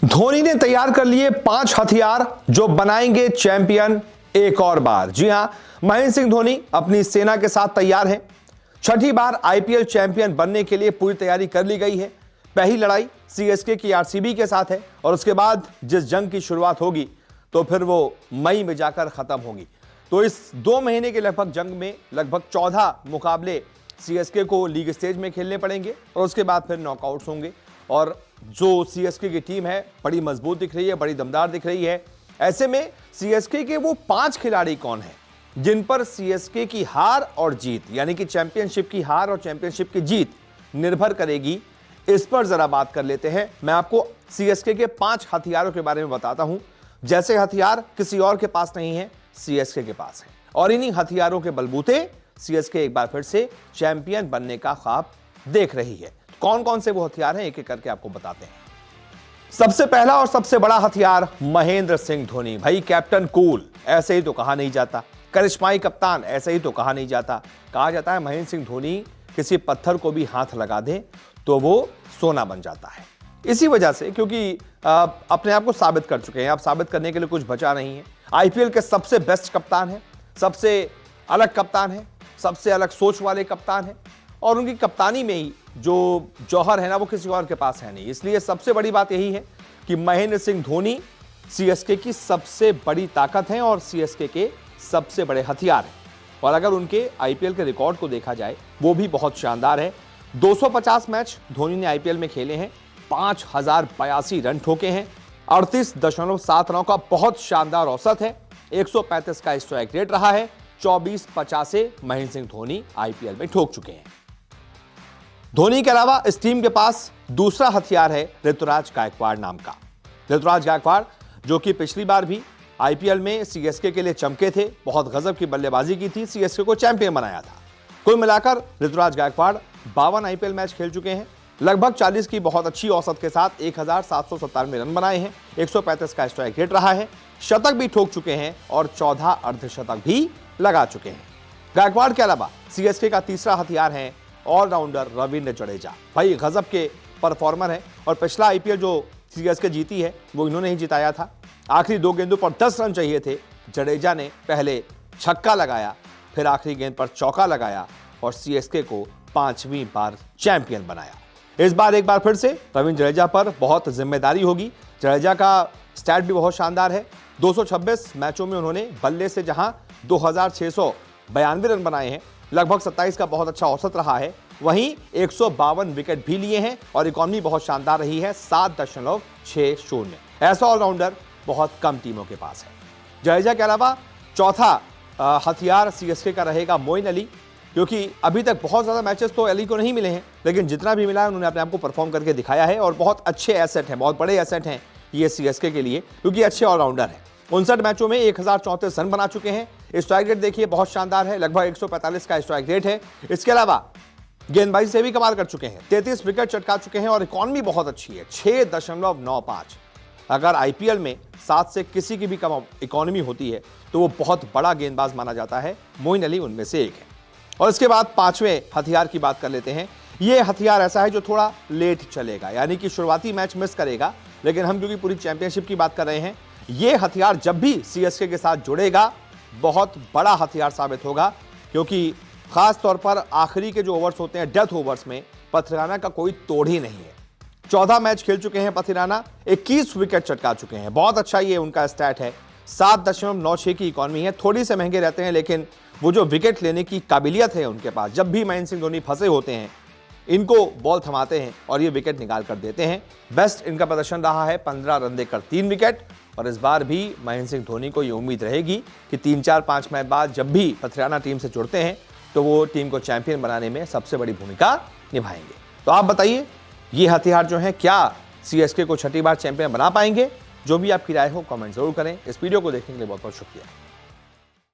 धोनी ने तैयार कर लिए 5 हथियार जो बनाएंगे चैंपियन एक और बार। जी हां, महेंद्र सिंह धोनी अपनी सेना के साथ तैयार हैं। छठी बार आईपीएल चैंपियन बनने के लिए पूरी तैयारी कर ली गई है। पहली लड़ाई सीएसके की आरसीबी के साथ है और उसके बाद जिस जंग की शुरुआत होगी तो फिर वो मई में जाकर खत्म होगी। तो इस 2 महीने के लगभग जंग में लगभग 14 मुकाबले सीएसके को लीग स्टेज में खेलने पड़ेंगे और उसके बाद फिर नॉकआउट्स होंगे। और जो सीएसके की टीम है बड़ी मजबूत दिख रही है, बड़ी दमदार दिख रही है। ऐसे में सीएसके के वो 5 खिलाड़ी कौन हैं जिन पर सीएसके की हार और जीत, यानी कि चैंपियनशिप की हार और चैंपियनशिप की जीत निर्भर करेगी, इस पर जरा बात कर लेते हैं। मैं आपको सीएसके के 5 हथियारों के बारे में बताता हूं। जैसे हथियार किसी और के पास नहीं है, सीएसके के पास है और इन्हीं हथियारों के बलबूते सीएसके एक बार फिर से चैंपियन बनने का ख्वाब देख रही है। कौन कौन से वो हथियार हैं एक एक करके आपको बताते हैं। सबसे पहला और सबसे बड़ा हथियार महेंद्र सिंह धोनी। भाई कैप्टन कूल ऐसे ही तो कहा नहीं जाता, करिश्माई कप्तान ऐसे ही तो कहा नहीं जाता। कहा जाता है महेंद्र सिंह धोनी किसी पत्थर को भी हाथ लगा दे तो वो सोना बन जाता है। इसी वजह से, क्योंकि अपने आप को साबित कर चुके हैं, अब साबित करने के लिए कुछ बचा नहीं है। आईपीएल के सबसे बेस्ट कप्तान है, सबसे अलग कप्तान है, सबसे अलग सोच वाले कप्तान है और उनकी कप्तानी में ही जो जौहर है ना, वो किसी और के पास है नहीं। इसलिए सबसे बड़ी बात यही है कि महेंद्र सिंह धोनी सीएसके की सबसे बड़ी ताकत है और सीएसके के सबसे बड़े हथियार हैं। और अगर उनके आईपीएल के रिकॉर्ड को देखा जाए वो भी बहुत शानदार है। 250 मैच धोनी ने आईपीएल में खेले हैं, 5082 रन ठोके हैं, 38.79 का बहुत शानदार औसत है, 135 का स्ट्राइक रेट रहा है, 24-50 महेंद्र सिंह धोनी आईपीएल में ठोक चुके हैं। धोनी के अलावा इस टीम के पास दूसरा हथियार है ऋतुराज गायकवाड़ नाम का। ऋतुराज गायकवाड़ जो कि पिछली बार भी आईपीएल में सीएसके के लिए चमके थे, बहुत गजब की बल्लेबाजी की थी, सीएसके को चैंपियन बनाया था। कुल मिलाकर ऋतुराज गायकवाड़ 52 आईपीएल मैच खेल चुके हैं, लगभग 40 की बहुत अच्छी औसत के साथ 1797 रन बनाए हैं, 135 का स्ट्राइक रेट रहा है, शतक भी ठोक चुके हैं और 14 अर्धशतक भी लगा चुके हैं। गायकवाड़ के अलावा सीएसके का तीसरा हथियार है ऑलराउंडर रविंद्र जडेजा। भाई गजब के परफॉर्मर है और पिछला आईपीएल जो सीएसके जीती है वो इन्होंने ही जिताया था। आखिरी 2 गेंदों पर 10 रन चाहिए थे, जडेजा ने पहले छक्का लगाया, फिर आखिरी गेंद पर चौका लगाया और सीएसके को 5वीं बार चैंपियन बनाया। इस बार एक बार फिर से रविंद्र जडेजा पर बहुत जिम्मेदारी होगी। जडेजा का स्टैट भी बहुत शानदार है। 226 मैचों में उन्होंने बल्ले से जहां 2692 रन बनाए हैं, लगभग 27 का बहुत अच्छा औसत रहा है, वहीं 152 विकेट भी लिए हैं और इकॉनमी बहुत शानदार रही है, 7.60। ऐसा ऑलराउंडर बहुत कम टीमों के पास है। जडेजा के अलावा चौथा हथियार सीएसके का रहेगा मोइन अली, क्योंकि अभी तक बहुत ज्यादा मैचेस तो अली को नहीं मिले हैं, लेकिन जितना भी मिला है उन्होंने अपने आप को परफॉर्म करके दिखाया है और बहुत अच्छे एसेट हैं, बहुत बड़े एसेट हैं ये सीएसके के लिए, क्योंकि अच्छे ऑलराउंडर हैं। 59 मैचों में 1034 रन बना चुके हैं। स्ट्राइक रेट देखिए बहुत शानदार है, लगभग 145 का स्ट्राइक रेट है। इसके अलावा गेंदबाजी से भी कमाल कर चुके हैं, 33 विकेट चटका चुके हैं और इकॉनमी बहुत अच्छी है, 6.95। अगर आईपीएल में 7 से किसी की भी कम इकॉनमी होती है तो वो बहुत बड़ा गेंदबाज माना जाता है। मोइन अली उनमें से एक है। और इसके बाद 5वें हथियार की बात कर लेते हैं। ये हथियार ऐसा है जो थोड़ा लेट चलेगा, यानी कि शुरुआती मैच मिस करेगा, लेकिन हम क्योंकि पूरी चैंपियनशिप की बात कर रहे हैं, ये हथियार जब भी सीएसके के साथ जुड़ेगा बहुत बड़ा हथियार साबित होगा, क्योंकि खास तौर पर आखिरी के जो ओवर्स होते हैं, डेथ ओवर्स में पथिराना का कोई तोड़ ही नहीं है। 14 मैच खेल चुके हैं पथिराना, 21 विकेट चटका चुके हैं, बहुत अच्छा ये उनका स्टैट है। 7.96 की इकॉनमी है, थोड़ी से महंगे रहते हैं, लेकिन वो जो विकेट लेने की काबिलियत है उनके पास, जब भी महेंद्र सिंह धोनी फंसे होते हैं इनको बॉल थमाते हैं और ये विकेट निकाल कर देते हैं। बेस्ट इनका प्रदर्शन रहा है, 15 रन देकर 3 विकेट। और इस बार भी महेंद्र सिंह धोनी को ये उम्मीद रहेगी कि 3-4-5 मैच बाद जब भी पथिराना टीम से जुड़ते हैं तो वो टीम को चैंपियन बनाने में सबसे बड़ी भूमिका निभाएंगे। तो आप बताइए ये हथियार जो है क्या सीएसके को छठी बार चैंपियन बना पाएंगे? जो भी आपकी राय हो कमेंट जरूर करें। इस वीडियो को देखने के लिए बहुत बहुत शुक्रिया।